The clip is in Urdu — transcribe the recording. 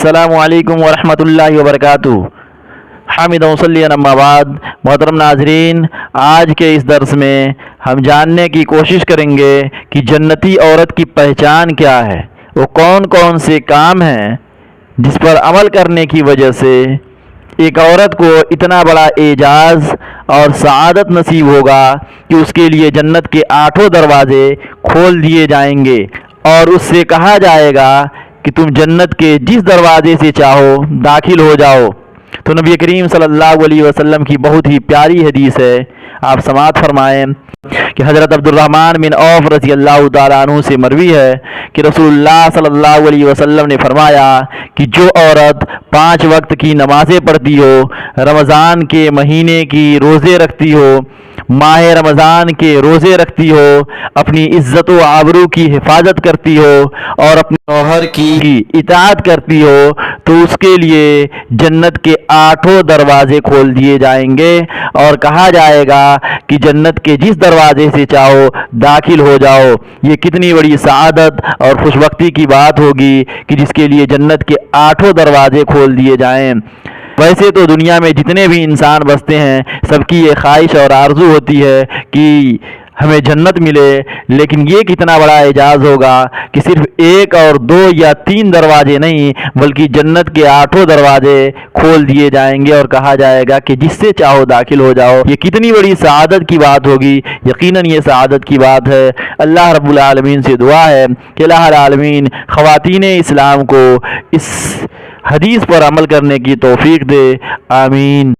السلام علیکم ورحمۃ اللہ وبرکاتہ۔ حامد وصلی اما بعد، محترم ناظرین، آج کے اس درس میں ہم جاننے کی کوشش کریں گے کہ جنتی عورت کی پہچان کیا ہے، وہ کون کون سے کام ہیں جس پر عمل کرنے کی وجہ سے ایک عورت کو اتنا بڑا اعزاز اور سعادت نصیب ہوگا کہ اس کے لیے جنت کے 8 دروازے کھول دیے جائیں گے اور اس سے کہا جائے گا کہ تم جنت کے جس دروازے سے چاہو داخل ہو جاؤ۔ تو نبی کریم صلی اللہ علیہ وسلم کی بہت ہی پیاری حدیث ہے، آپ سماعت فرمائیں کہ حضرت عبد الرحمن بن عوف رضی اللہ تعالیٰ عنہ سے مروی ہے کہ رسول اللہ صلی اللہ علیہ وسلم نے فرمایا کہ جو عورت 5 وقت کی نمازیں پڑھتی ہو، رمضان کے مہینے کی روزے رکھتی ہو، ماہ رمضان کے روزے رکھتی ہو، اپنی عزت و آبرو کی حفاظت کرتی ہو اور اپنے شوہر کی اطاعت کرتی ہو، تو اس کے لیے جنت کے 8 دروازے کھول دیے جائیں گے اور کہا جائے گا کہ جنت کے جس دروازے سے چاہو داخل ہو جاؤ۔ یہ کتنی بڑی سعادت اور خوش بختی کی بات ہوگی کہ جس کے لیے جنت کے 8 دروازے کھول دیے جائیں۔ ویسے تو دنیا میں جتنے بھی انسان بستے ہیں، سب کی یہ خواہش اور آرزو ہوتی ہے کہ ہمیں جنت ملے، لیکن یہ کتنا بڑا اعزاز ہوگا کہ صرف 1 اور 2 یا 3 دروازے نہیں بلکہ جنت کے 8 دروازے کھول دیے جائیں گے اور کہا جائے گا کہ جس سے چاہو داخل ہو جاؤ۔ یہ کتنی بڑی سعادت کی بات ہوگی، یقیناً یہ سعادت کی بات ہے۔ اللہ رب العالمین سے دعا ہے کہ الہ العالمین خواتین اسلام کو اس حدیث پر عمل کرنے کی توفیق دے، آمین۔